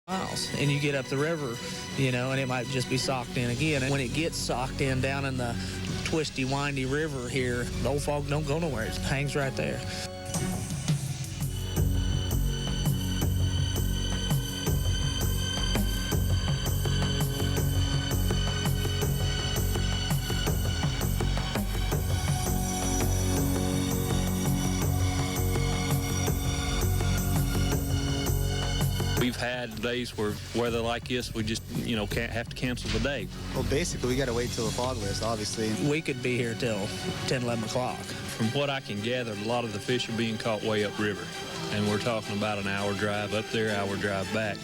miles, and you get up the river, and it might just be socked in again. And when it gets socked in down in the twisty, windy river here, the old fog don't go nowhere. It hangs right there. We've had days where weather like this, we just, can't have to cancel the day. Well, basically, we got to wait till the fog lifts, obviously. We could be here till 10, 11 o'clock. From what I can gather, a lot of the fish are being caught way upriver. And we're talking about an hour drive up there, hour drive back.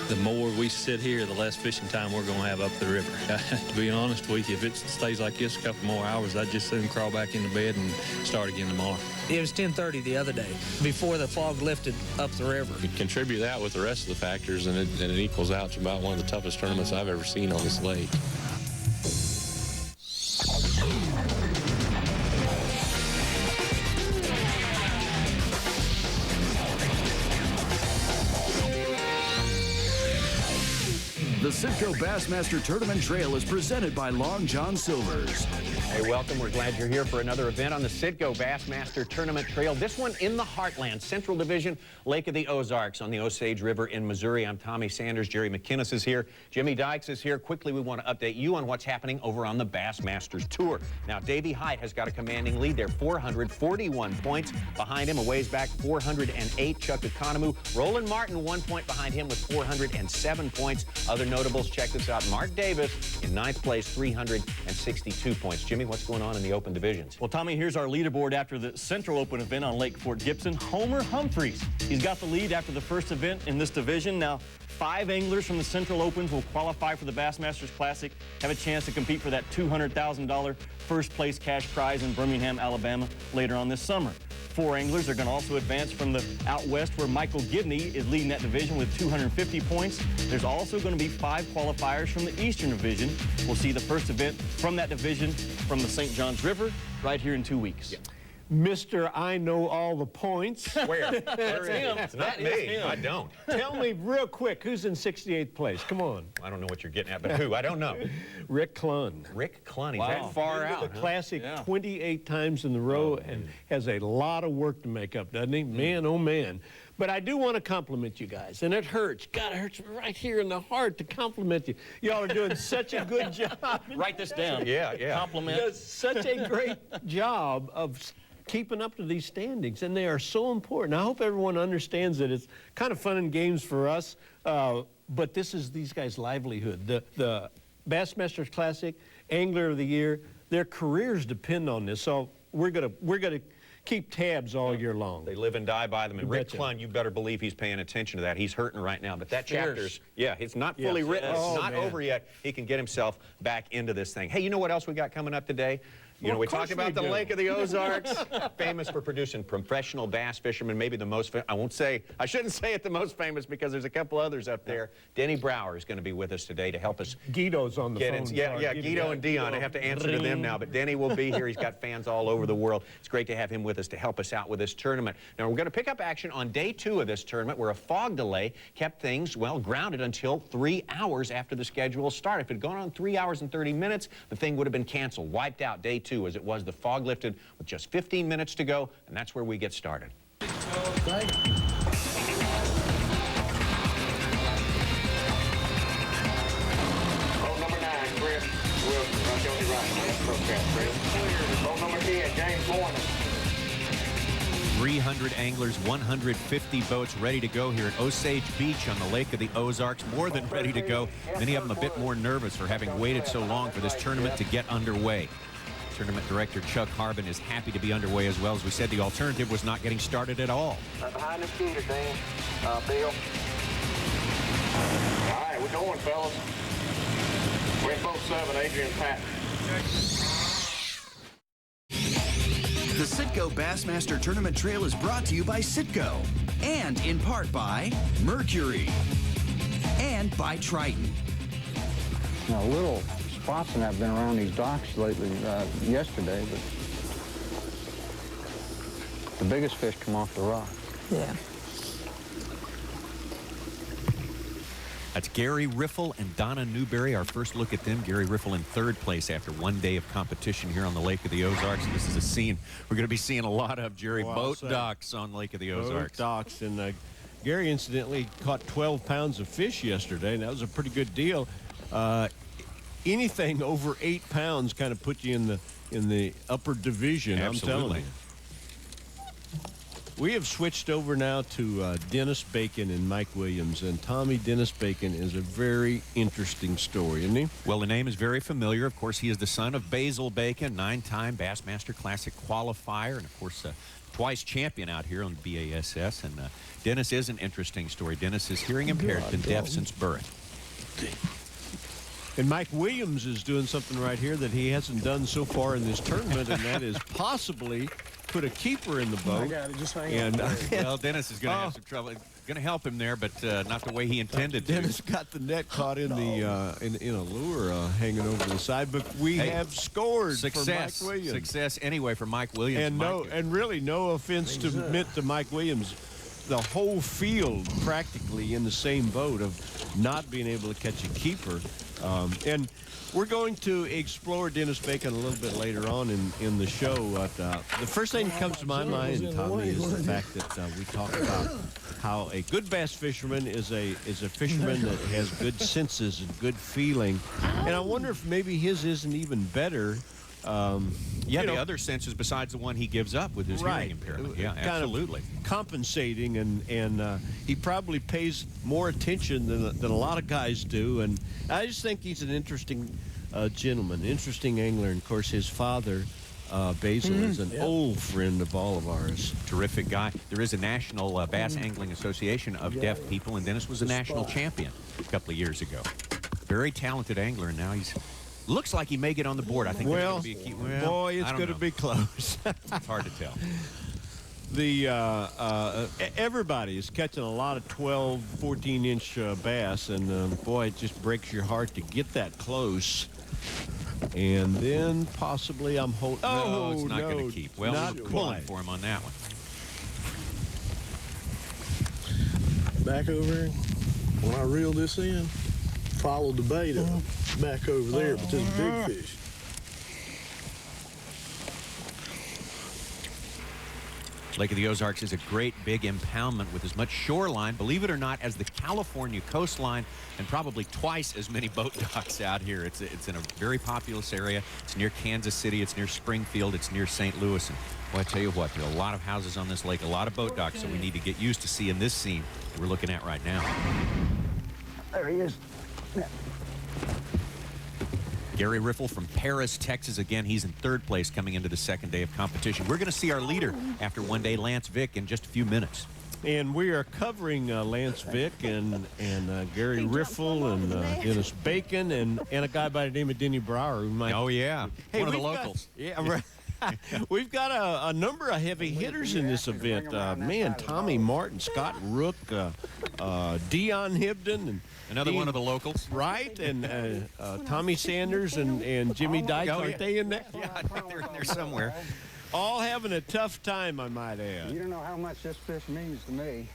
The more we sit here, the less fishing time we're going to have up the river. To be honest with you, if it stays like this a couple more hours, I'd just soon crawl back into bed and start again tomorrow. It was 10:30 the other day, before the fog lifted up the river. You contribute that with the rest of the factors, and it equals out to about one of the toughest tournaments I've ever seen on this lake. The Citgo Bassmaster Tournament Trail is presented by Long John Silver's. Hey, welcome. We're glad you're here for another event on the Citgo Bassmaster Tournament Trail. This one in the heartland, Central Division, Lake of the Ozarks on the Osage River in Missouri. I'm Tommy Sanders. Jerry McInnes is here. Jimmy Dykes is here. Quickly, we want to update you on what's happening over on the Bassmasters Tour. Now, Davey Height has got a commanding lead there, 441 points. Behind him, a ways back, 408, Chuck Economou. Roland Martin, 1 point behind him with 407 points. Other notables, check this out. Mark Davis in 9th place, 362 points. Jimmy, what's going on in the open divisions? Well, Tommy, here's our leaderboard after the Central Open event on Lake Fort Gibson. Homer Humphreys. He's got the lead after the first event in this division. Now, 5 anglers from the Central Opens will qualify for the Bassmasters Classic, have a chance to compete for that $200,000 first place cash prize in Birmingham, Alabama later on this summer. 4 anglers are going to also advance from the out west, where Michael Gibney is leading that division with 250 points. There's also going to be 5 qualifiers from the Eastern Division. We'll see the first event from that division from the St. Johns River right here in 2 weeks. Yeah. Mr. I know all the points. Where? That's him. It's not me. I don't. Tell me real quick, who's in 68th place? Come on. I don't know what you're getting at, but who? I don't know. Rick Clunn. Rick Clunn. He's Wow. that far Been to out. the Classic 28 times in a row and has a lot of work to make up, doesn't he? Man, oh man. But I do want to compliment you guys, and it hurts. God, it hurts right here in the heart to compliment you. Y'all are doing such a good job. Write this down. Yeah. Compliment. Does such a great job of keeping up to these standings, and they are so important. I hope everyone understands that it's kind of fun and games for us, but this is these guys' livelihood. The Bassmasters Classic, Angler of the Year, their careers depend on this. So we're gonna keep tabs all year long. They live and die by them. And Rick betcha. Clunn, you better believe he's paying attention to that. He's hurting right now. But that chapter's, it's not fully written. Oh, It's not man. over yet. He can get himself back into this thing. Hey, you know what else we got coming up today? You know, we talked about the Lake of the Ozarks, famous for producing professional bass fishermen, maybe the most, I shouldn't say it the most famous because there's a couple others up there. Denny Brower is going to be with us today to help us Guido's on the phone. Guido and Dion. I have to answer to them now, but Denny will be here. He's got fans all over the world. It's great to have him with us to help us out with this tournament. Now, we're going to pick up action on day 2 of this tournament, where a fog delay kept things, well, grounded until 3 hours after the schedule started. If it had gone on 3 hours and 30 minutes, the thing would have been canceled, wiped out day 2 as it was. The fog lifted with just 15 minutes to go, and that's where we get started. Okay. Boat number 9, Chris Wilson, right on your right. That's ProCat, Chris. Boat number 10, James Morning. 300 anglers, 150 boats ready to go here at Osage Beach on the Lake of the Ozarks. More than ready to go. Many of them a bit more nervous for having waited so long for this tournament to get underway. Tournament director Chuck Harbin is happy to be underway as well. As we said, the alternative was not getting started at all. Behind the scooter, Dan. Bill. All right, we're going, fellas. We're in boat 7, Adrian Patton. The Citgo Bassmaster Tournament Trail is brought to you by Citgo, and in part by Mercury, and by Triton. Now, little spots and I've been around these docks lately, yesterday, but the biggest fish come off the rock. Yeah. That's Gary Riffle and Donna Newberry. Our first look at them. Gary Riffle in third place after one day of competition here on the Lake of the Ozarks. And this is a scene we're going to be seeing a lot of, Jerry. Boat docks on Lake of the Ozarks. Boat docks. And Gary incidentally caught 12 pounds of fish yesterday, and that was a pretty good deal. Anything over 8 pounds kind of put you in the upper division. Absolutely. I'm telling you. We have switched over now to Dennis Bacon and Mike Williams. And Tommy, Dennis Bacon is a very interesting story, isn't he? Well, the name is very familiar. Of course, he is the son of Basil Bacon, 9-time Bassmaster Classic qualifier, and, of course, twice champion out here on BASS. And Dennis is an interesting story. Dennis is hearing impaired, been deaf since birth. And Mike Williams is doing something right here that he hasn't done so far in this tournament, and that is possibly put a keeper in the boat. I got it. Just hang on. Well, Dennis is going to have some trouble. Going to help him there, but not the way he intended to. Dennis got the net caught in the in a lure hanging over the side, but we have scored for Mike Williams. Success anyway for Mike Williams. And really no offense meant to Mike Williams. The whole field practically in the same boat of not being able to catch a keeper. And we're going to explore Dennis Bacon a little bit later on in the show. The first thing that comes to my mind, Tommy, is the fact that we talk about how a good bass fisherman is a fisherman that has good senses and good feeling. And I wonder if maybe his isn't even better. The other senses besides the one he gives up with his hearing impairment. Yeah, absolutely. Kind of compensating, and he probably pays more attention than a lot of guys do. And I just think he's an interesting gentleman, interesting angler. And, of course, his father, Basil, is an old friend of all of ours. Terrific guy. There is a National Bass Angling Association of Deaf People, and Dennis was a national champion a couple of years ago. Very talented angler, and now he's... Looks like he may get on the board. I think that's going to be a key. Well, boy, it's going to be close. It's hard to tell. Everybody is catching a lot of 12, 14-inch bass, and boy, it just breaks your heart to get that close. And then possibly I'm holding. No, it's not going to keep. Well, we're pulling for him on that one. Back over when I reel this in, follow the bait up back over there, but this big fish. Lake of the Ozarks is a great big impoundment with as much shoreline, believe it or not, as the California coastline, and probably twice as many boat docks out here. It's in a very populous area. It's near Kansas City. It's near Springfield. It's near St. Louis. And boy, I tell you what, there are a lot of houses on this lake, a lot of boat docks, so we need to get used to seeing this scene that we're looking at right now. There he is. Gary Riffle from Paris, Texas. Again, he's in third place coming into the second day of competition. We're going to see our leader after one day, Lance Vick, in just a few minutes. And we are covering Lance Vick and Gary Riffle and Dennis Bacon and a guy by the name of Denny Brower. Who might, Hey, one of the locals. Right. We've got a number of heavy hitters in this event. Man, Tommy Martin, Scott Rook, Dion Hibden, and another one of the locals. Right, and Tommy Sanders and Jimmy Dykes. Aren't they in there? Yeah, I think they're in there somewhere. All having a tough time, I might add. You don't know how much this fish means to me.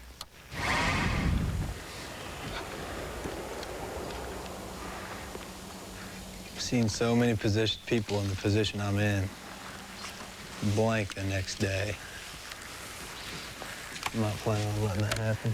I've seen so many people in the position I'm in blank the next day. I'm not planning on letting that happen.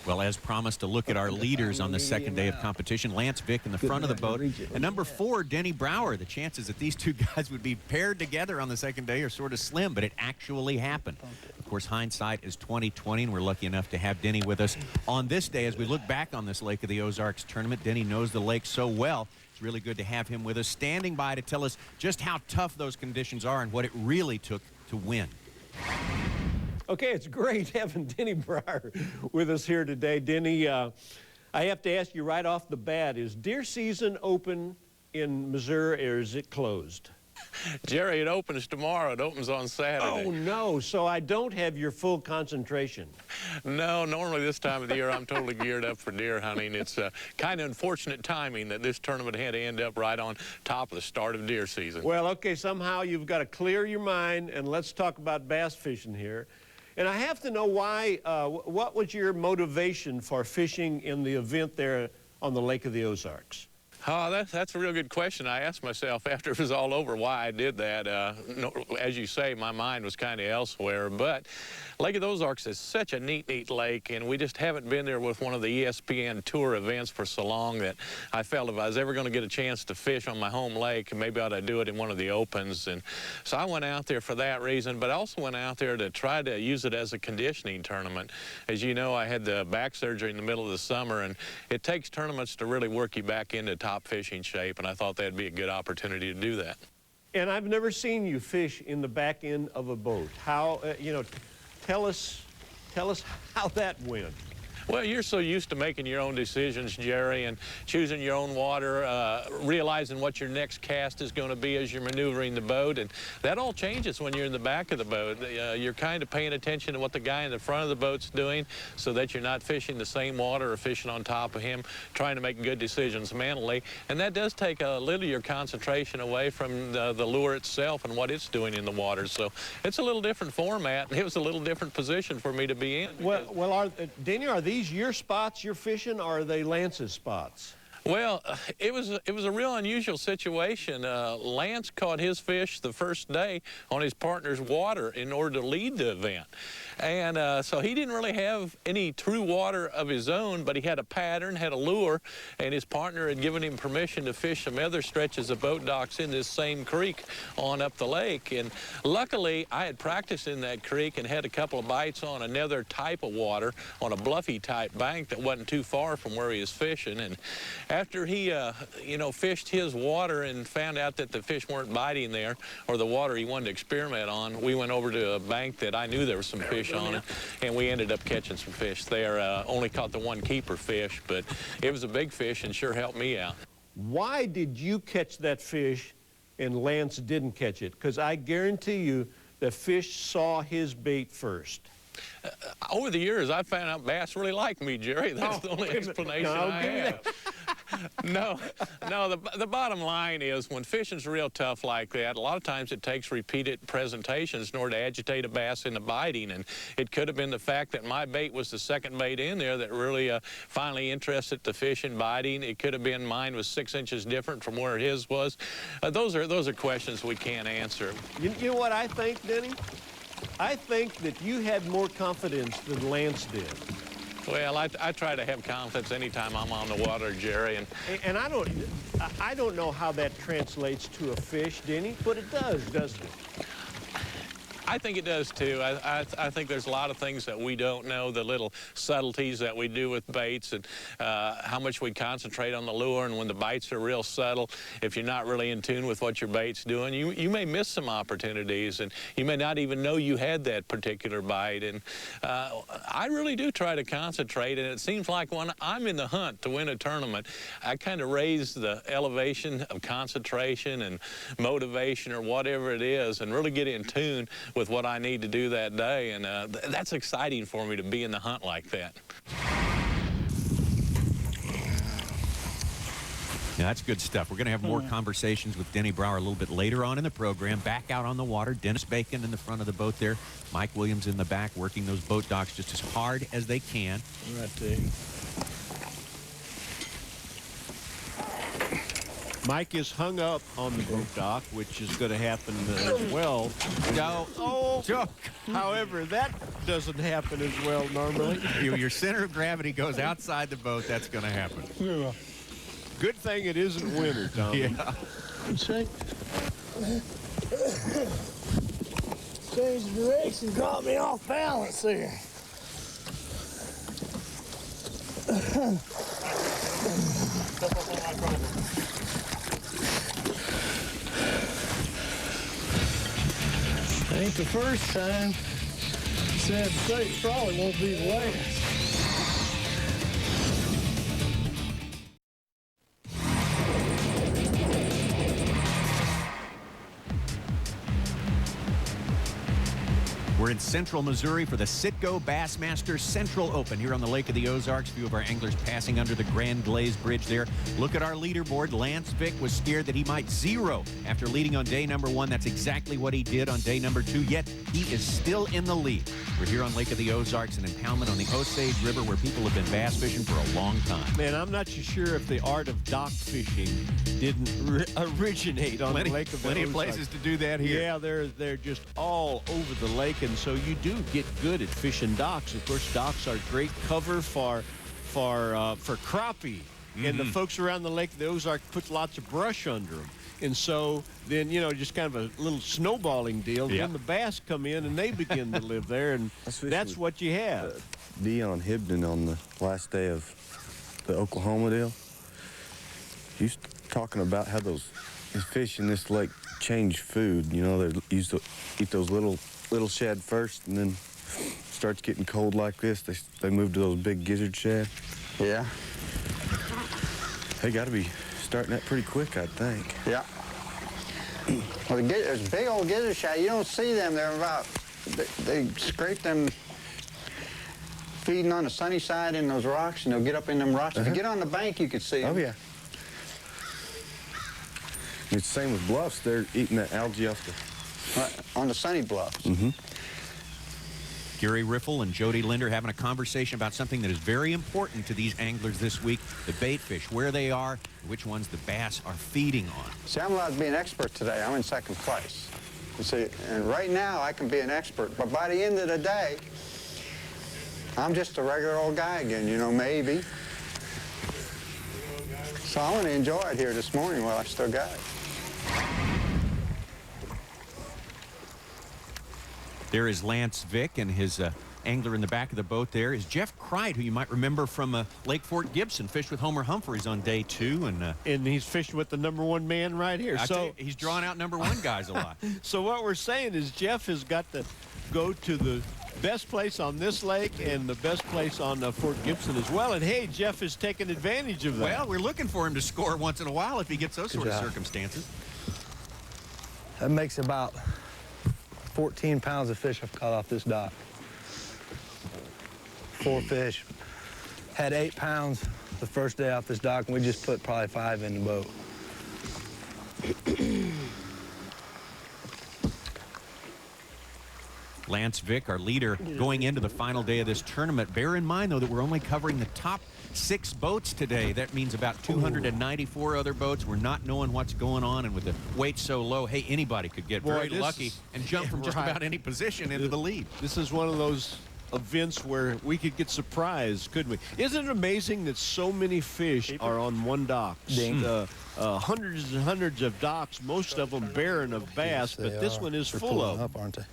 Well, as promised, to look at our leaders on the second day of competition. Lance Vick in the front of the boat. And number 4, Denny Brower. The chances that these two guys would be paired together on the second day are sort of slim, but it actually happened. Of course, hindsight is 20/20, and we're lucky enough to have Denny with us on this day. As we look back on this Lake of the Ozarks tournament, Denny knows the lake so well. It's really good to have him with us, standing by to tell us just how tough those conditions are and what it really took to win. Okay, it's great having Denny Brower with us here today. Denny, I have to ask you right off the bat, is deer season open in Missouri or is it closed? Jerry, it opens tomorrow. It opens on Saturday. Oh, no. So I don't have your full concentration. No, normally this time of the year I'm totally geared up for deer hunting. It's kind of unfortunate timing that this tournament had to end up right on top of the start of deer season. Well, okay, somehow you've got to clear your mind, and let's talk about bass fishing here. And I have to know why, what was your motivation for fishing in the event there on the Lake of the Ozarks? Oh, that's a real good question. I asked myself after it was all over why I did that. As you say, my mind was kind of elsewhere. But Lake of the Ozarks is such a neat lake, and we just haven't been there with one of the ESPN tour events for so long that I felt if I was ever going to get a chance to fish on my home lake, maybe I ought to do it in one of the opens. And so I went out there for that reason, but I also went out there to try to use it as a conditioning tournament. As you know, I had the back surgery in the middle of the summer, and it takes tournaments to really work you back into top fishing shape, and I thought that'd be a good opportunity to do that. And I've never seen you fish in the back end of a boat. How, you know, tell us how that went. Well, you're so used to making your own decisions, Jerry, and choosing your own water, realizing what your next cast is going to be as you're maneuvering the boat, and that all changes when you're in the back of the boat. You're kind of paying attention to what the guy in the front of the boat's doing so that you're not fishing the same water or fishing on top of him, trying to make good decisions mentally, and that does take a little of your concentration away from the lure itself and what it's doing in the water. So it's a little different format, and it was a little different position for me to be in. Well, Denny, are these your spots you're fishing, or are they Lance's spots? Well, it was a real unusual situation. Lance caught his fish the first day on his partner's water in order to lead the event. And so he didn't really have any true water of his own, but he had a pattern, had a lure, and his partner had given him permission to fish some other stretches of boat docks in this same creek on up the lake. And luckily, I had practiced in that creek and had a couple of bites on another type of water, on a bluffy type bank that wasn't too far from where he was fishing. And after he, you know, fished his water and found out that the fish weren't biting there, or the water he wanted to experiment on, we went over to a bank that I knew there was some fish on it, and we ended up catching some fish there. Only caught the one keeper fish, but it was a big fish and sure helped me out. Why did you catch that fish and Lance didn't catch it? Because I guarantee you the fish saw his bait first. Over the years, I found out bass really like me, Jerry. That's the only explanation I have. No, the bottom line is when fishing's real tough like that, a lot of times it takes repeated presentations in order to agitate a bass into biting. And it could have been the fact that my bait was the second bait in there that really finally interested the fish in biting. It could have been mine was 6 inches different from where his was. Those are questions we can't answer. You know what I think, Denny? I think that you had more confidence than Lance did. Well, I try to have confidence anytime I'm on the water, Jerry. And I don't know how that translates to a fish, Denny, but it does, doesn't it? I think it does, too. I think there's a lot of things that we don't know, the little subtleties that we do with baits and how much we concentrate on the lure. And when the bites are real subtle, if you're not really in tune with what your bait's doing, you may miss some opportunities, and you may not even know you had that particular bite. And I really do try to concentrate, and it seems like when I'm in the hunt to win a tournament, I kind of raise the elevation of concentration and motivation or whatever it is and really get in tune with what I need to do that day, and that's exciting for me to be in the hunt like that. Yeah, that's good stuff. We're going to have more conversations with Denny Brower a little bit later on in the program. Back out on the water, Dennis Bacon in the front of the boat there, Mike Williams in the back, working those boat docks just as hard as they can. Right there. Mike is hung up on the boat dock, which is going to happen as well. However, that doesn't happen as well normally. Your center of gravity goes outside the boat. That's going to happen. Yeah. Good thing it isn't winter, Tom. Yeah. Change the direction, caught me off balance there. Ain't the first time. Sad to say, it probably won't be the last. We're in Central Missouri for the Citgo Bassmasters Central Open here on the Lake of the Ozarks. A few of our anglers passing under the Grand Glaze Bridge there. Look at our leaderboard. Lance Vick was scared that he might zero after leading on day number 1. That's exactly what he did on day number 2, yet he is still in the lead. We're here on Lake of the Ozarks, an impoundment on the Osage River where people have been bass fishing for a long time. Man, I'm not too sure if the art of dock fishing didn't originate on the Lake of the Ozarks. Plenty of places to do that here. Yeah, they're just all over the lake, and so you do get good at fishing docks. Of course, docks are great cover for crappie, and the folks around the Lake of the Ozarks put lots of brush under them. And so then, you know, just kind of a little snowballing deal. Yep. Then the bass come in and they begin to live there, and that's what you have. Dion Hibden on the last day of the Oklahoma deal, he's talking about how those fish in this lake change food. You know, they used to eat those little shad first, and then starts getting cold like this, they move to those big gizzard shad. Yeah. They got to be starting that pretty quick, I think. Yeah. Well, there's big old gizzard shad. You don't see them. They're about, they scrape them feeding on the sunny side in those rocks, and they'll get up in them rocks. If you get on the bank, you can see them. Oh, yeah. It's the same with bluffs. They're eating that algae off the... Right, on the sunny bluffs. Mm-hmm. Gary Riffle and Jody Linder having a conversation about something that is very important to these anglers this week, the bait fish, where they are, which ones the bass are feeding on. See, I'm allowed to be an expert today. I'm in second place. You see, and right now I can be an expert, but by the end of the day, I'm just a regular old guy again, you know, maybe. So I want to enjoy it here this morning while I still got it. There is Lance Vick, and his angler in the back of the boat there is Jeff Cried, who you might remember from Lake Fort Gibson, fished with Homer Humphreys on day 2. And he's fishing with the #1 man right here. He's drawing out #1 guys a lot. So what we're saying is Jeff has got to go to the best place on this lake and the best place on Fort Gibson as well. And hey, Jeff is taking advantage of that. Well, we're looking for him to score once in a while if he gets those sort of circumstances. That makes about 14 pounds of fish I've caught off this dock. 4 fish. Had 8 pounds the first day off this dock, and we just put probably 5 in the boat. Lance Vick, our leader, going into the final day of this tournament. Bear in mind, though, that we're only covering the top 6 boats today. That means about 294 other boats. We're not knowing what's going on, and with the weight so low, hey, anybody could get very lucky and jump from just about any position into the lead. This is one of those events where we could get surprised, couldn't we? Isn't it amazing that so many fish are on one dock? Hundreds and hundreds of docks, most of them barren of bass, but this one is full of them. Aren't they?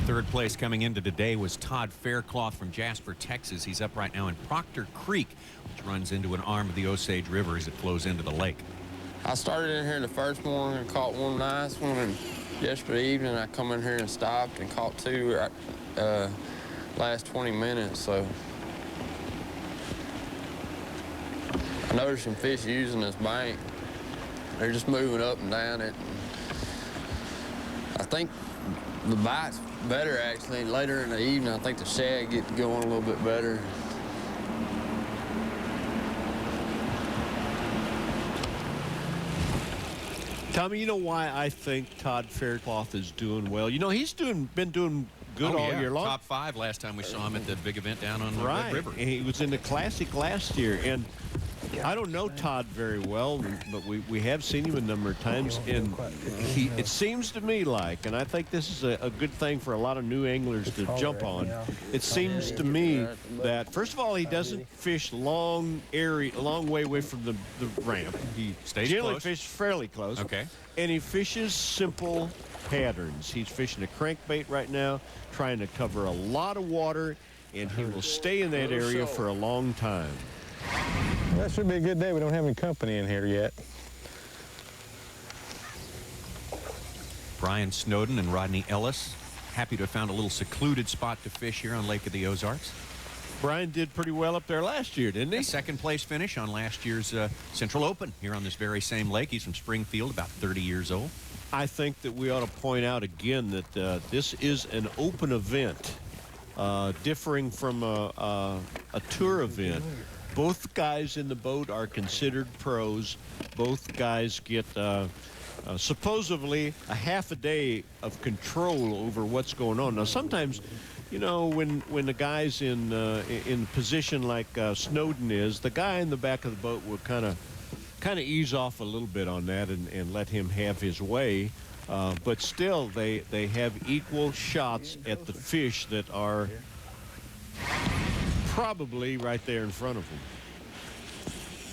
Third place coming into today was Todd Faircloth from Jasper, Texas. He's up right now in Proctor Creek, which runs into an arm of the Osage River as it flows into the lake. I started in here the first morning and caught one nice one, and yesterday evening I come in here and stopped and caught 2 last 20 minutes. So I noticed some fish using this bank. They're just moving up and down it. I think the bite's better, actually. Later in the evening, I think the shad get going a little bit better. Tommy, you know why I think Todd Faircloth is doing well? You know, he's been doing good all year long. Top 5 last time we saw him at the big event down on the Red River. And he was in the Classic last year, and I don't know Todd very well, but we have seen him a number of times, and it seems to me like, and I think this is a good thing for a lot of new anglers to jump on, it seems to me that, first of all, he doesn't fish long way away from the ramp. He stays generally close. fishes fairly close. Okay. And he fishes simple patterns. He's fishing a crankbait right now, trying to cover a lot of water, and he will stay in that area for a long time. That should be a good day. We don't have any company in here yet. Brian Snowden and Rodney Ellis, happy to have found a little secluded spot to fish here on Lake of the Ozarks. Brian did pretty well up there last year, didn't he? A second place finish on last year's Central Open here on this very same lake. He's from Springfield, about 30 years old. I think that we ought to point out again that this is an open event, differing from a tour event. Both guys in the boat are considered pros. Both guys get supposedly a half a day of control over what's going on. Now, sometimes, you know, when the guy's in position like Snowden is, the guy in the back of the boat will kind of ease off a little bit on that and let him have his way. But still, they have equal shots at the fish that are probably right there in front of them.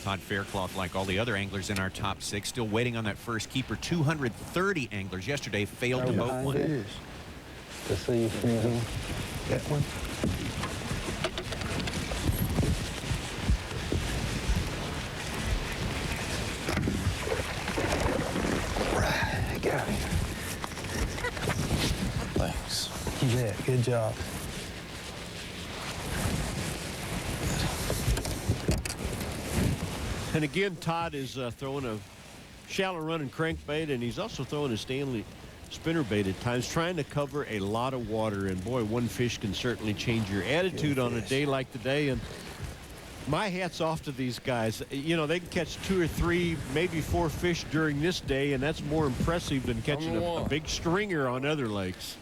Todd Faircloth, like all the other anglers in our top 6, still waiting on that first keeper. 230 anglers yesterday failed to boat one. To see if you can get one. Right, got it. Thanks. You bet. Good job. And again, Todd is throwing a shallow running crankbait, and he's also throwing a Stanley spinnerbait at times, trying to cover a lot of water. And boy, one fish can certainly change your attitude on a day like today. And my hat's off to these guys. You know, they can catch 2 or 3, maybe 4 fish during this day, and that's more impressive than catching a big stringer on other lakes.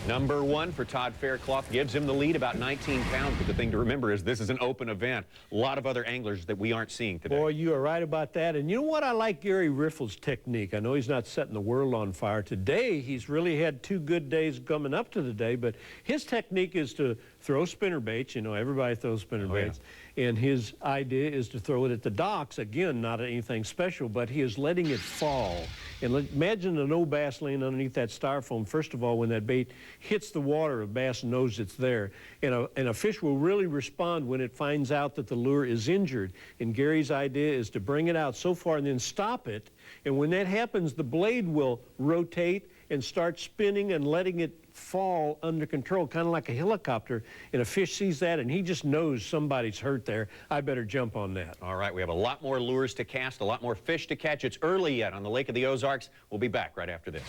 Number 1 for Todd Faircloth, gives him the lead, about 19 pounds. But the thing to remember is this is an open event. A lot of other anglers that we aren't seeing today. Boy, you are right about that. And you know what? I like Gary Riffle's technique. I know he's not setting the world on fire. Today, he's really had 2 good days coming up to the day, but his technique is to throw spinnerbaits. You know, everybody throws spinnerbaits. And his idea is to throw it at the docks. Again, not anything special, but he is letting it fall. And imagine an old bass laying underneath that styrofoam. First of all, when that bait hits the water, a bass knows it's there. And a fish will really respond when it finds out that the lure is injured. And Gary's idea is to bring it out so far and then stop it. And when that happens, the blade will rotate and start spinning and letting it fall under control, kind of like a helicopter. And a fish sees that, and he just knows somebody's hurt there. I better jump on that. All right, we have a lot more lures to cast, a lot more fish to catch. It's early yet on the Lake of the Ozarks. We'll be back right after this.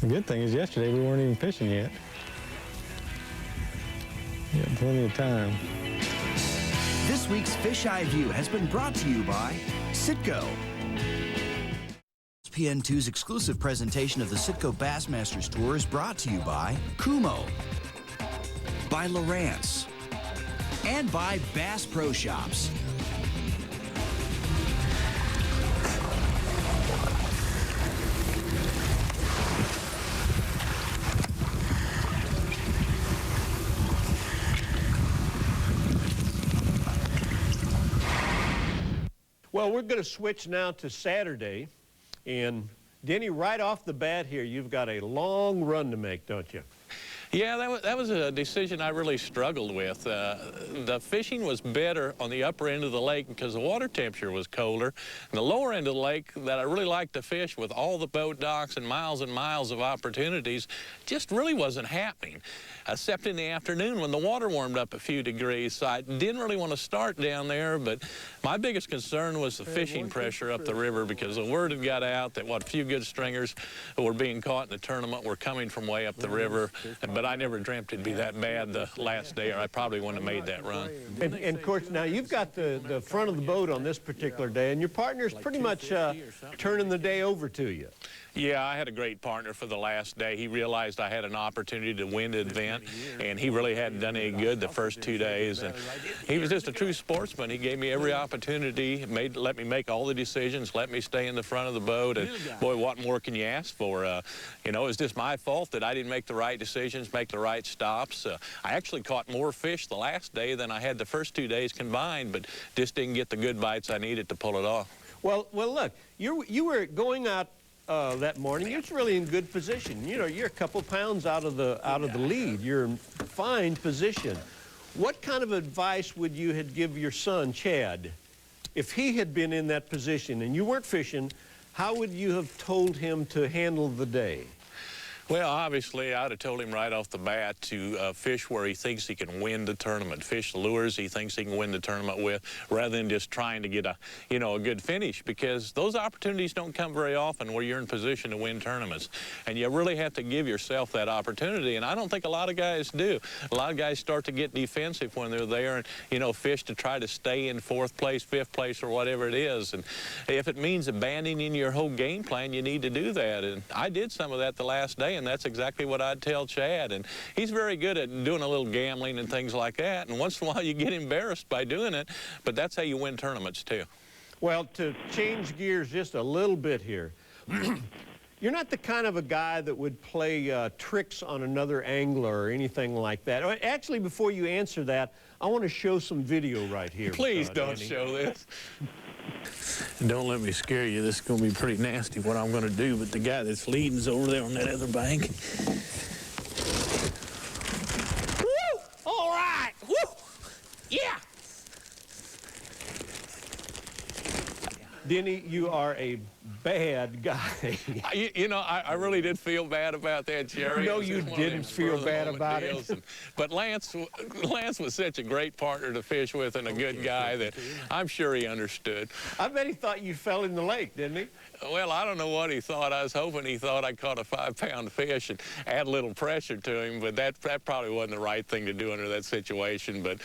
The good thing is yesterday we weren't even fishing yet. We got plenty of time. This week's Fish Eye View has been brought to you by Citgo. PN2's exclusive presentation of the Citgo Bassmasters Tour is brought to you by Kumo, by Lowrance, and by Bass Pro Shops. Well, we're going to switch now to Saturday. And Denny, right off the bat here, you've got a long run to make, don't you? Yeah, that was a decision I really struggled with. The fishing was better on the upper end of the lake because the water temperature was colder. And the lower end of the lake that I really liked to fish with all the boat docks and miles of opportunities just really wasn't happening. Except in the afternoon when the water warmed up a few degrees. So I didn't really want to start down there, but my biggest concern was the fishing pressure up the river because the word had got out that what few good stringers who were being caught in the tournament were coming from way up the river. But I never dreamt it'd be that bad the last day, or I probably wouldn't have made that run. And of course, now you've got the front of the boat on this particular day, and your partner's pretty much turning the day over to you. Yeah, I had a great partner for the last day. He realized I had an opportunity to win the event, and he really hadn't done any good the first 2 days. And he was just a true sportsman. He gave me every opportunity, let me make all the decisions, let me stay in the front of the boat. And boy, what more can you ask for? You know, it's just my fault that I didn't make the right decisions, make the right stops. I actually caught more fish the last day than I had the first 2 days combined, but just didn't get the good bites I needed to pull it off. Well, look, you were going out that morning. You're really in good position. You know, you're a couple pounds out of the lead. You're in fine position. What kind of advice would you give your son, Chad, if he had been in that position and you weren't fishing? How would you have told him to handle the day? Well, obviously, I'd have told him right off the bat to fish where he thinks he can win the tournament. Fish the lures he thinks he can win the tournament with, rather than just trying to get a good finish, because those opportunities don't come very often where you're in position to win tournaments. And you really have to give yourself that opportunity, and I don't think a lot of guys do. A lot of guys start to get defensive when they're there and, fish to try to stay in 4th place, 5th place, or whatever it is. And if it means abandoning your whole game plan, you need to do that. And I did some of that the last day, and that's exactly what I'd tell Chad. And he's very good at doing a little gambling and things like that. And once in a while you get embarrassed by doing it, but that's how you win tournaments too. Well, to change gears just a little bit here, you're not the kind of a guy that would play tricks on another angler or anything like that. Actually, before you answer that, I want to show some video right here. Please don't Danny. show this. Don't let me scare you. This is going to be pretty nasty what I'm going to do, but the guy that's leading is over there on that other bank. Woo! All right! Woo! Yeah! Denny, you are a bad guy. I really did feel bad about that, Jerry. No, you didn't feel bad about it. But Lance was such a great partner to fish with and a good guy that I'm sure he understood. I bet he thought you fell in the lake, didn't he? Well, I don't know what he thought. I was hoping he thought I caught a 5-pound fish and add a little pressure to him, but that probably wasn't the right thing to do under that situation. But,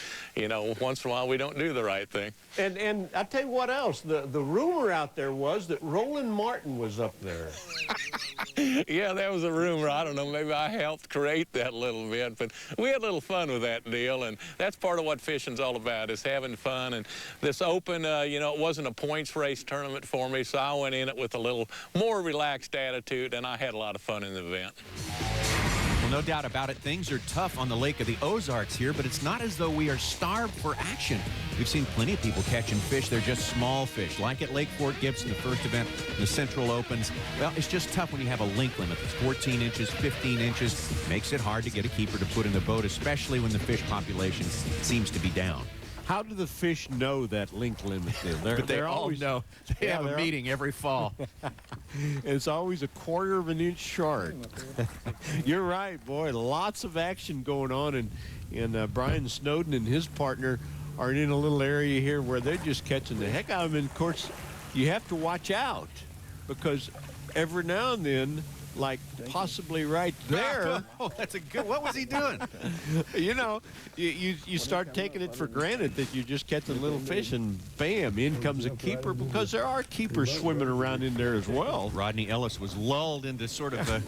once in a while we don't do the right thing. And I tell you what else, the rumor out there was that Roland Martin was up there. Yeah, that was a rumor. I don't know, maybe I helped create that a little bit, but we had a little fun with that deal, and that's part of what fishing's all about, is having fun. And this Open, it wasn't a points race tournament for me, so I went in it with a little more relaxed attitude, and I had a lot of fun in the event. Well, no doubt about it, things are tough on the Lake of the Ozarks here, but it's not as though we are starved for action. We've seen plenty of people catching fish. They're just small fish, like at Lake Fort Gibson, the first event, the Central Opens. Well, it's just tough when you have a link limit that's 14 inches, 15 inches. Makes it hard to get a keeper to put in the boat, especially when the fish population seems to be down. How do the fish know that link limit is? But they all know. They have a meeting every fall. It's always a 1/4 of an inch short. You're right, boy. Lots of action going on, and Brian Snowden and his partner are in a little area here where they're just catching the heck out of them. And of course, you have to watch out, because every now and then, like possibly right there. Oh, that's a good. What was he doing? You start taking it for granted that you're just catching little fish, and bam, in comes a keeper, because there are keepers swimming around in there as well. Rodney Ellis was lulled into sort of a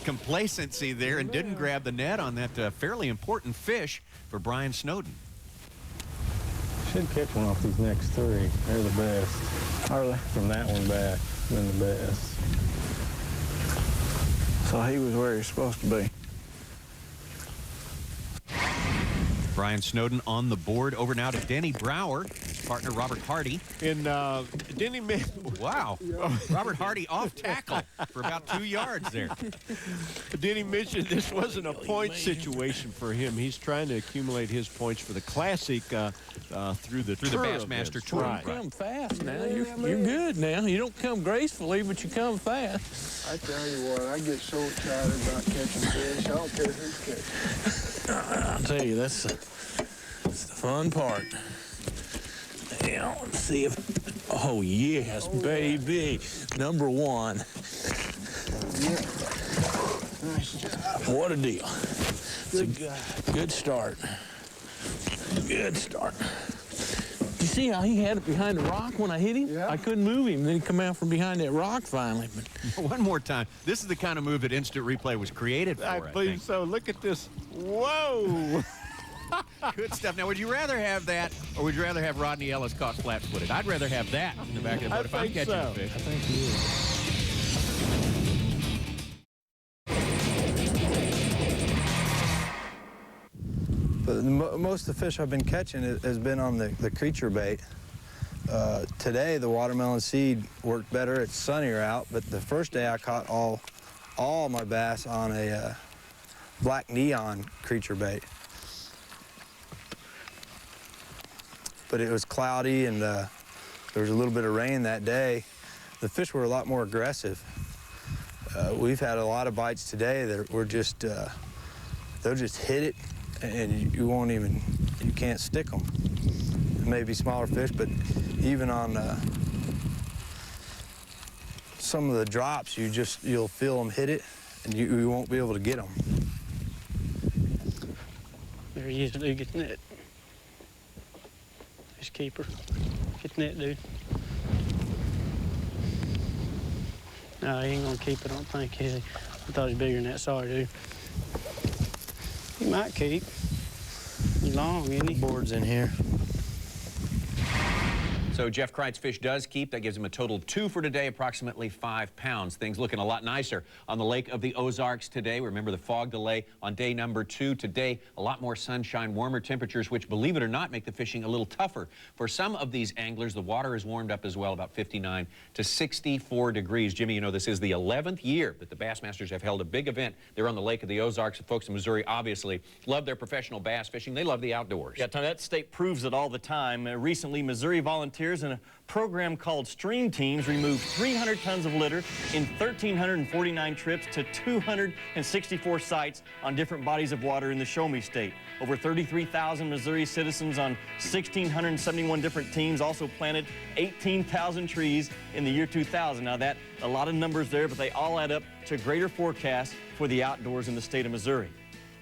complacency there and didn't grab the net on that fairly important fish for Brian Snowden. Should catch one off these next 3. They're the best. Early. From that one back, been the best. So he was where he's supposed to be. Brian Snowden on the board. Over now to Denny Brower, his partner Robert Hardy. And Denny, wow, Robert Hardy off tackle for about 2 yards there. Denny mentioned this wasn't a point situation for him. He's trying to accumulate his points for the Classic through the Bassmaster Tour. Right. You come fast now. You're good now. You don't come gracefully, but you come fast. I tell you what, I get so excited about catching fish. I don't care who's catching. I'll tell you, that's the fun part. Yeah, let's see if... Oh, yes, baby. Number 1. Nice job. What a deal. It's a good start. Good start. You see how he had it behind the rock when I hit him? Yeah. I couldn't move him. Then he come out from behind that rock finally. But one more time. This is the kind of move that instant replay was created for, I believe so. Look at this. Whoa. Good stuff. Now, would you rather have that, or would you rather have Rodney Ellis caught flat-footed? I'd rather have that in the back of the boat if I'm catching a fish. I think he is. But most of the fish I've been catching has been on the creature bait. Today, the watermelon seed worked better. It's sunnier out, but the first day I caught all my bass on a black neon creature bait. But it was cloudy, and there was a little bit of rain that day. The fish were a lot more aggressive. we've had a lot of bites today that we're just, they'll just hit it and you won't even, you can't stick them. Maybe smaller fish, but even on some of the drops, you'll feel them hit it and you won't be able to get them. There he is, dude, get the net. Just keep her. Get the net, dude. No, he ain't gonna keep it, I don't think, is he? I thought he was bigger than that, sorry, dude. He might keep. He's long, isn't he? Board's in here. So Jeff Kreit's fish does keep. That gives him a total of 2 for today, approximately 5 pounds. Things looking a lot nicer on the Lake of the Ozarks today. Remember the fog delay on day number 2. Today, a lot more sunshine, warmer temperatures, which, believe it or not, make the fishing a little tougher. For some of these anglers, the water is warmed up as well, about 59 to 64 degrees. Jimmy, you know, this is the 11th year that the Bassmasters have held a big event. They're on the Lake of the Ozarks. The folks in Missouri obviously love their professional bass fishing. They love the outdoors. Yeah, Tom, that state proves it all the time. Recently, Missouri volunteers in a program called Stream Teams removed 300 tons of litter in 1,349 trips to 264 sites on different bodies of water in the Show Me State. Over 33,000 Missouri citizens on 1,671 different teams also planted 18,000 trees in the year 2000. Now, that a lot of numbers there, but they all add up to greater forecasts for the outdoors in the state of Missouri.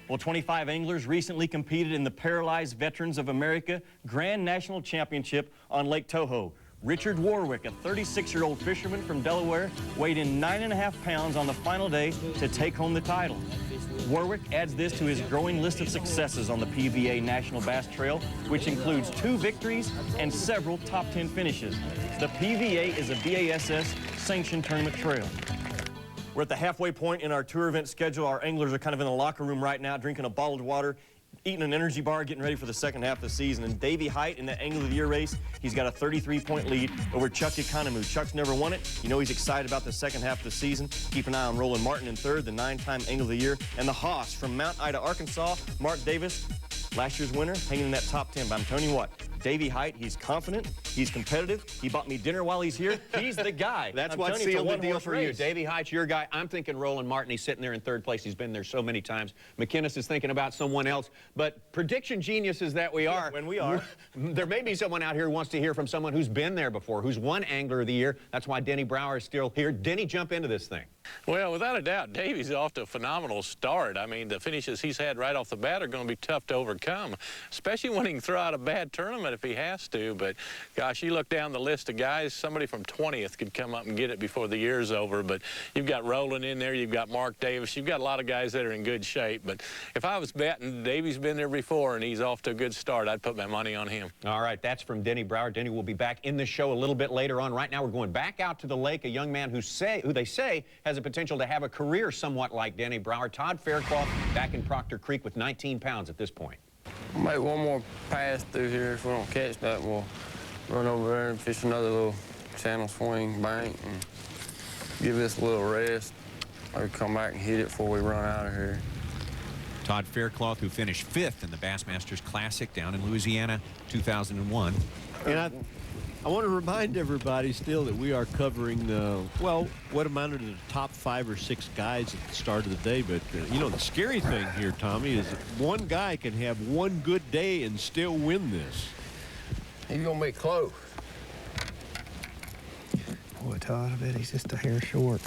Well, 25 anglers recently competed in the Paralyzed Veterans of America Grand National Championship on Lake Toho. Richard Warwick, a 36-year-old fisherman from Delaware, weighed in 9.5 pounds on the final day to take home the title. Warwick adds this to his growing list of successes on the PVA National Bass Trail, which includes 2 victories and several top 10 finishes. The PVA is a BASS sanctioned tournament trail. We're at the halfway point in our tour event schedule. Our anglers are kind of in the locker room right now, drinking a bottled water, eating an energy bar, getting ready for the second half of the season. And Davey Height in the Angler of the Year race, he's got a 33-point lead over Chuck Economou. Chuck's never won it. You know he's excited about the second half of the season. Keep an eye on Roland Martin in third, the 9-time Angler of the Year. And the Hoss from Mount Ida, Arkansas, Mark Davis, last year's winner, hanging in that top 10. But I'm telling you what, Davey Height, he's confident, he's competitive, he bought me dinner while he's here. He's the guy. That's what sealed the deal for you. Davey Height's your guy. I'm thinking Roland Martin. He's sitting there in third place. He's been there so many times. McInnes is thinking about someone else. But prediction geniuses that we are. When we are. There may be someone out here who wants to hear from someone who's been there before, who's won Angler of the Year. That's why Denny Brower is still here. Denny, jump into this thing. Well, without a doubt, Davey's off to a phenomenal start. I mean, the finishes he's had right off the bat are going to be tough to overcome, especially when he can throw out a bad tournament if he has to. But, gosh, you look down the list of guys, somebody from 20th could come up and get it before the year's over. But you've got Roland in there, you've got Mark Davis, you've got a lot of guys that are in good shape. But if I was betting, Davey's been there before and he's off to a good start, I'd put my money on him. All right, that's from Denny Brower. Denny will be back in the show a little bit later on. Right now, we're going back out to the lake, a young man who they say has a potential to have a career somewhat like Denny Brower. Todd Faircloth back in Proctor Creek with 19 pounds at this point. We'll make one more pass through here. If we don't catch that, we'll run over there and fish another little channel swing bank and give this a little rest. Maybe come back and hit it before we run out of here. Todd Faircloth, who finished 5th in the Bassmasters Classic down in Louisiana 2001. And I want to remind everybody still that we are covering, well, what amounted to the top 5 or 6 guys at the start of the day. But, you know, the scary thing here, Tommy, is that one guy can have one good day and still win this. He's going to be close. Boy, Todd, I bet he's just a hair short.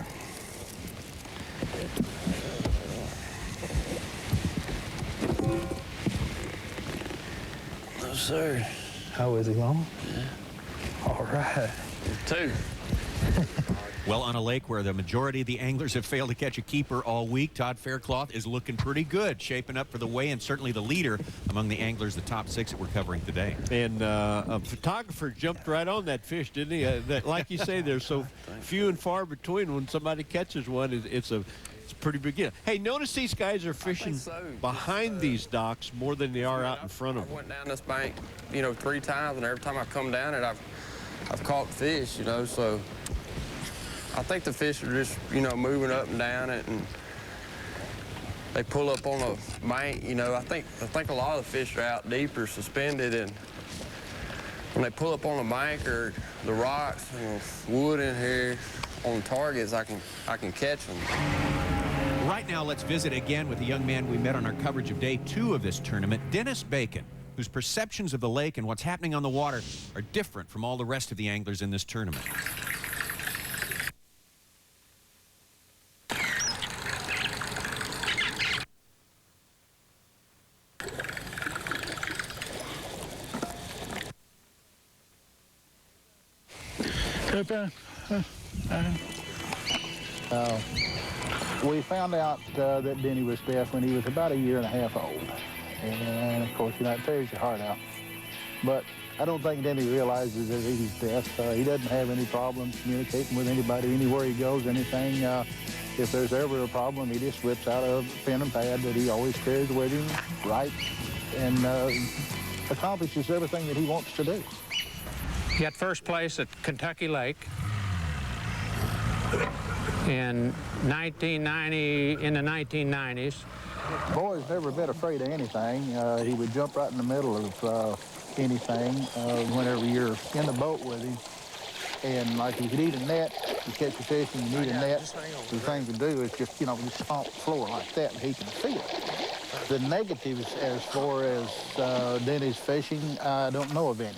No, sir. How is he long? Yeah. All right. 2. Well, on a lake where the majority of the anglers have failed to catch a keeper all week, Todd Faircloth is looking pretty good, shaping up for the weigh, and certainly the leader among the anglers, the top 6 that we're covering today. And a photographer jumped right on that fish, didn't he? Like you say, there's so few and far between. When somebody catches one, it's a pretty big deal. Hey, notice these guys are fishing behind these docks more than they are out in front of them. I went down this bank, you know, 3 times, and every time I come down it, I've caught fish, you know, so I think the fish are just, you know, moving up and down it, and they pull up on a bank, you know. I think a lot of the fish are out deeper, suspended, and when they pull up on the bank or the rocks and wood in here, on targets, I can catch them. Right now, let's visit again with the young man we met on our coverage of day 2 of this tournament, Dennis Bacon, whose perceptions of the lake and what's happening on the water are different from all the rest of the anglers in this tournament. We found out that Denny was deaf when he was about 1.5 years old. And of course, you know, it tears your heart out. But I don't think Denny realizes that he's deaf. He doesn't have any problems communicating with anybody, anywhere he goes, anything. If there's ever a problem, he just whips out a pen and pad that he always carries with him, writes, and accomplishes everything that he wants to do. He got first place at Kentucky Lake in 1990, in the 1990s. Boy's never been afraid of anything. He would jump right in the middle of anything whenever you're in the boat with him. And like you could eat a net, you catch a fish and you need a net. The thing to do is just, you know, just stomp the floor like that and he can feel it. The negatives as far as Denny's fishing, I don't know of any.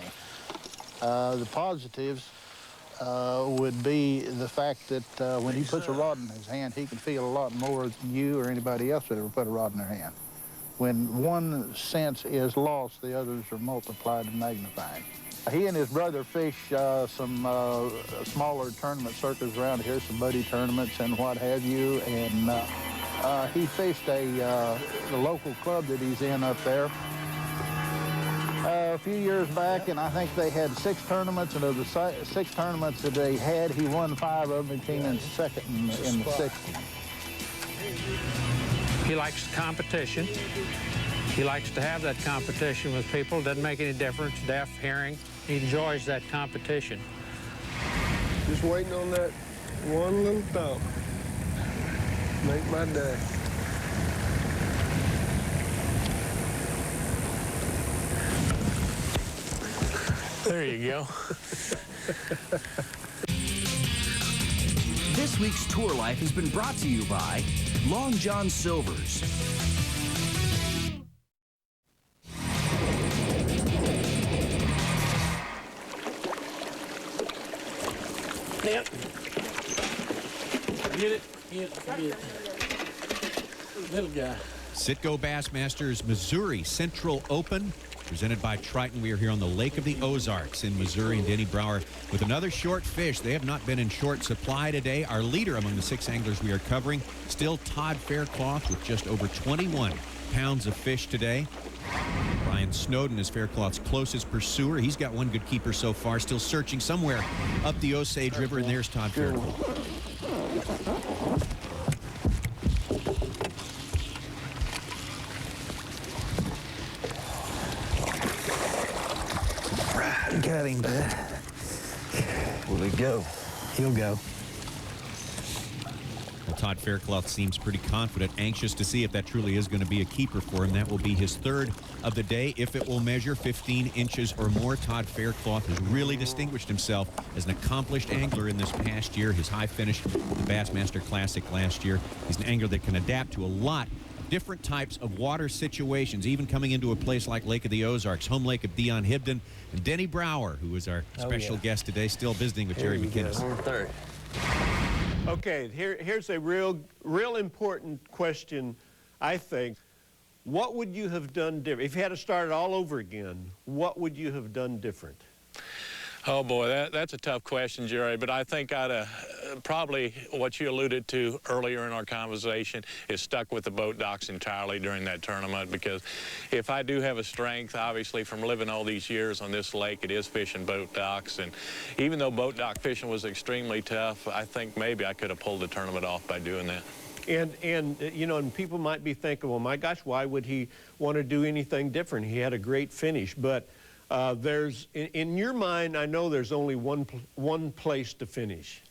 The positives would be the fact that when he puts a rod in his hand, he can feel a lot more than you or anybody else would ever put a rod in their hand. When one sense is lost, the others are multiplied and magnified. He and his brother fish some smaller tournament circuits around here, some buddy tournaments and what have you, and he fished the local club that he's in up there a few years back, and I think they had 6 tournaments, and of the 6 tournaments that they had, he won 5 of them and came in second in the 6th. He likes competition. He likes to have that competition with people. Doesn't make any difference, deaf, hearing. He enjoys that competition. Just waiting on that one little thump. Make my day. There you go. This week's Tour Life has been brought to you by Long John Silver's. Yep. Get it. Little guy. Citgo Bassmasters Missouri Central Open, presented by Triton. We are here on the Lake of the Ozarks in Missouri, and Denny Brower with another short fish. They have not been in short supply today. Our leader among the 6 anglers we are covering, still Todd Faircloth with just over 21 pounds of fish today. Brian Snowden is Faircloth's closest pursuer. He's got one good keeper so far, still searching somewhere up the Osage River, and there's Todd Faircloth. Got him, bud. Will he go? He'll go. Well, Todd Faircloth seems pretty confident, anxious to see if that truly is going to be a keeper for him. That will be his 3rd of the day. If it will measure 15 inches or more, Todd Faircloth has really distinguished himself as an accomplished angler in this past year. His high finish at the Bassmaster Classic last year. He's an angler that can adapt to a lot of different types of water situations, even coming into a place like Lake of the Ozarks, home lake of Dion Hibden, and Denny Brower, who is our special guest today, still visiting with Jerry McInnes. Okay, here's a real important question, I think. What would you have done different? If you had to start it all over again, what would you have done different? Oh, boy, that's a tough question, Jerry, but I think I'd probably, what you alluded to earlier in our conversation, is stuck with the boat docks entirely during that tournament, because if I do have a strength, obviously, from living all these years on this lake, it is fishing boat docks, and even though boat dock fishing was extremely tough, I think maybe I could have pulled the tournament off by doing that. And you know, and people might be thinking, well, my gosh, why would he want to do anything different? He had a great finish, but there's, in your mind, I know there's only one place to finish.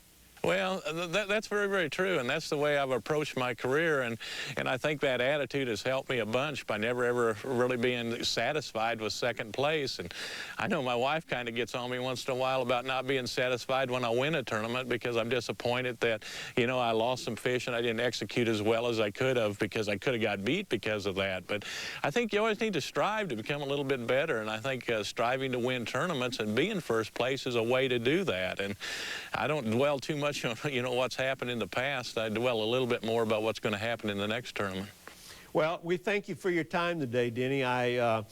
Well, that's very, very true, and that's the way I've approached my career, and I think that attitude has helped me a bunch by never, ever really being satisfied with second place. And I know my wife kind of gets on me once in a while about not being satisfied when I win a tournament, because I'm disappointed that, you know, I lost some fish and I didn't execute as well as I could have, because I could have got beat because of that. But I think you always need to strive to become a little bit better, and I think striving to win tournaments and be in first place is a way to do that. And I don't dwell too much on, you know, what's happened in the past. I dwell a little bit more about what's going to happen in the next tournament. Well, we thank you for your time today, Denny. I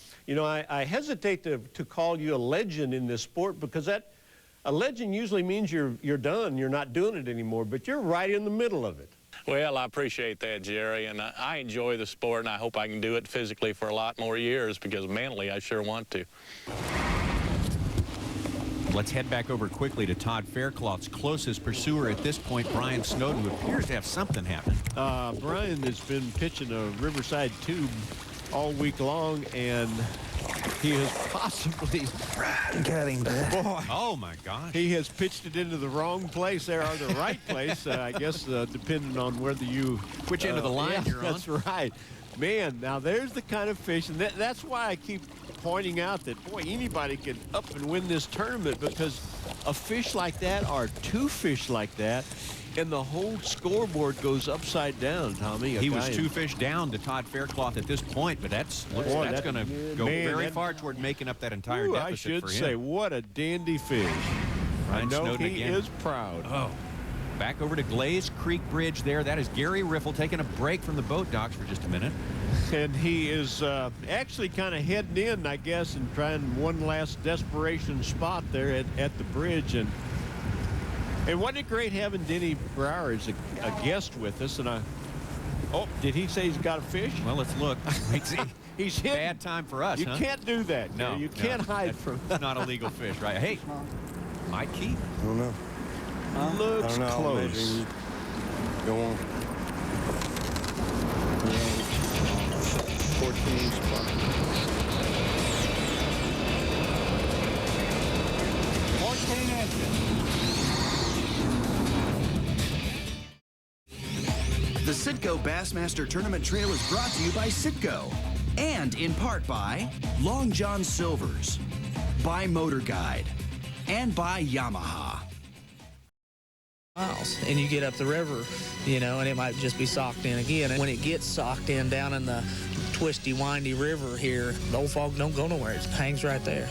hesitate to call you a legend in this sport, because a legend usually means you're done, you're not doing it anymore, but you're right in the middle of it. Well, I appreciate that, Jerry, and I enjoy the sport, and I hope I can do it physically for a lot more years, because mentally I sure want to. Let's head back over quickly to Todd Faircloth's closest pursuer at this point, Brian Snowden, who appears to have something happen. Brian has been pitching a Riverside tube all week long, and he has possibly got him there. Boy, oh my gosh, he has pitched it into the wrong place there, or the right place, I guess, depending on whether you which end of the line you're on. That's right, man. Now there's the kind of fish, and that's why I keep pointing out that, boy, anybody could up and win this tournament, because a fish like that, or two fish like that, and the whole scoreboard goes upside down, Tommy. He was 2 fish down to Todd Faircloth at this point, but that's going to go very far toward making up that entire deficit I should for him. say, what a dandy fish. I know he is proud. Oh. Back over to Glaze Creek Bridge there. That is Gary Riffle taking a break from the boat docks for just a minute. And he is actually kind of heading in, I guess, and trying one last desperation spot there at the bridge. And wasn't it great having Denny Brower as a guest with us? And oh, did he say he's got a fish? Well, let's look. He's hidden. Bad time for us, You can't do that. No. You can't hide from that. It's not a legal fish, right? Hey, might keep. I don't know. Looks I don't know. close. Go on. 14 spot. 14 inches. The Citgo Bassmaster Tournament Trail is brought to you by Citgo, and in part by Long John Silver's, by Motor Guide, and by Yamaha. And you get up the river, you know, and it might just be socked in again. And when it gets socked in down in the twisty, windy river here, the old fog don't go nowhere. It hangs right there.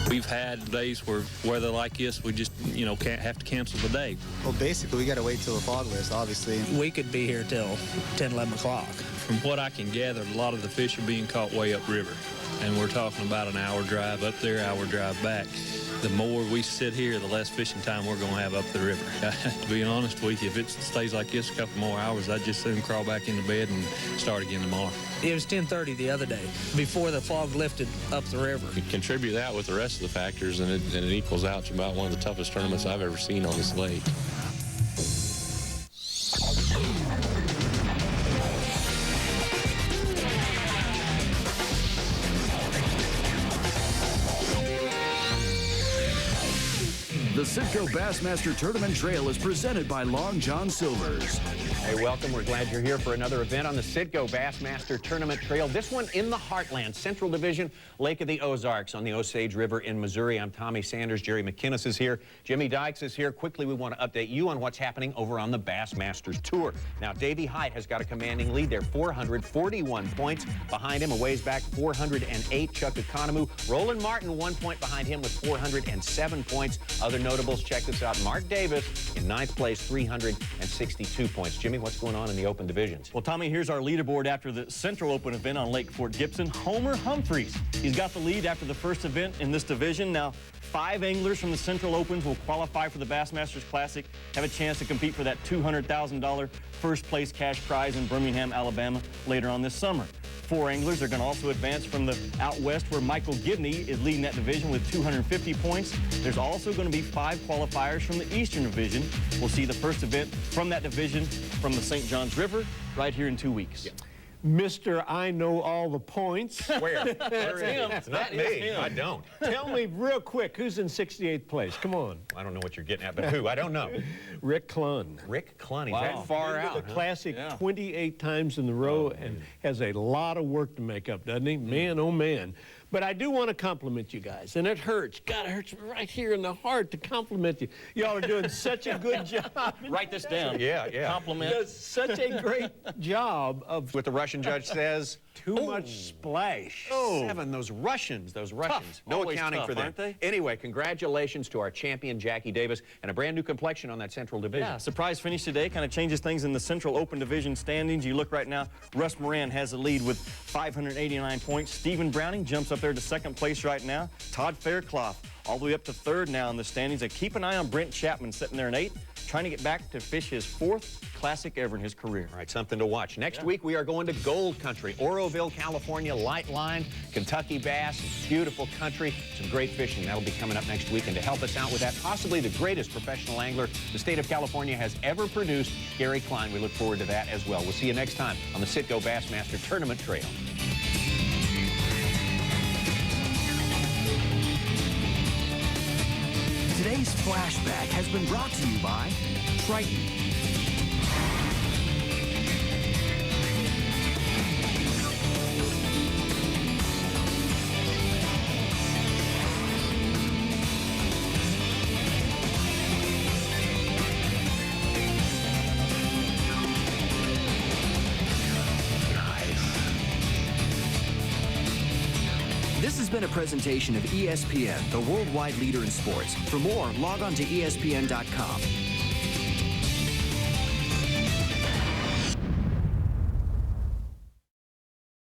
We've had days where weather like this, we just, you know, can't have to cancel the day. Well, basically, we got to wait till the fog lifts, obviously. We could be here till 10, 11 o'clock. From what I can gather, a lot of the fish are being caught way upriver. And we're talking about an hour drive up there, hour drive back. The more we sit here, the less fishing time we're going to have up the river. To be honest with you, if it stays like this a couple more hours, I'd just soon crawl back into bed and start again tomorrow. It was 10:30 the other day, before the fog lifted up the river. You contribute that with the rest of the factors, and it equals out to about one of the toughest tournaments I've ever seen on this lake. The Citgo Bassmaster Tournament Trail is presented by Long John Silver's. Hey, welcome. We're glad you're here for another event on the Citgo Bassmaster Tournament Trail. This one in the Heartland, Central Division, Lake of the Ozarks on the Osage River in Missouri. I'm Tommy Sanders. Jerry McInnes is here. Jimmy Dykes is here. Quickly, we want to update you on what's happening over on the Bassmasters Tour. Now, Davey Height has got a commanding lead there, 441 points. Behind him, a ways back, 408, Chuck Economou. Roland Martin, 1 point behind him with 407 points. Other notables, check this out. Mark Davis in 9th place, 362 points. Jimmy, what's going on in the open divisions? Well, Tommy, here's our leaderboard after the Central Open event on Lake Fort Gibson. Homer Humphreys. He's got the lead after the first event in this division. Now, 5 anglers from the Central Opens will qualify for the Bassmasters Classic, have a chance to compete for that $200,000 first place cash prize in Birmingham, Alabama later on this summer. 4 anglers are going to also advance from the out west, where Michael Gibney is leading that division with 250 points. There's also going to be 5 qualifiers from the Eastern Division. We'll see the first event from that division from the St. Johns River right here in 2 weeks. Yeah. Mr. I know all the points. Where? That's him. It's not me. I don't. Tell me real quick, who's in 68th place? Come on. I don't know what you're getting at, but who? I don't know. Rick Clunn. Rick Clunn. He's Wow. that far Been to out. the Classic 28 times in the row and has a lot of work to make up, doesn't he? Man, oh man. But I do want to compliment you guys, and it hurts. God, it hurts right here in the heart to compliment you. Y'all are doing such a good job. Write this down. Yeah. Compliment. Does such a great job of what the Russian judge says. Too much splash. 7, those Russians. Tough. No Always accounting tough, for them. aren't they? Anyway, congratulations to our champion, Jackie Davis, and a brand new complexion on that Central Division. Yeah, surprise finish today. Kind of changes things in the Central Open Division standings. You look right now, Russ Moran has the lead with 589 points. Stephen Browning jumps up there to 2nd place right now. Todd Fairclough all the way up to 3rd now in the standings. And keep an eye on Brent Chapman sitting there in 8th, trying to get back to fish his 4th Classic ever in his career. All right, something to watch. Next week, we are going to Gold Country, Oroville, California, light line, Kentucky bass, beautiful country, some great fishing. That'll be coming up next week. And to help us out with that, possibly the greatest professional angler the state of California has ever produced, Gary Klein. We look forward to that as well. We'll see you next time on the Citgo Bassmaster Tournament Trail. Today's flashback has been brought to you by Triton. This has been a presentation of ESPN, the worldwide leader in sports. For more, log on to ESPN.com.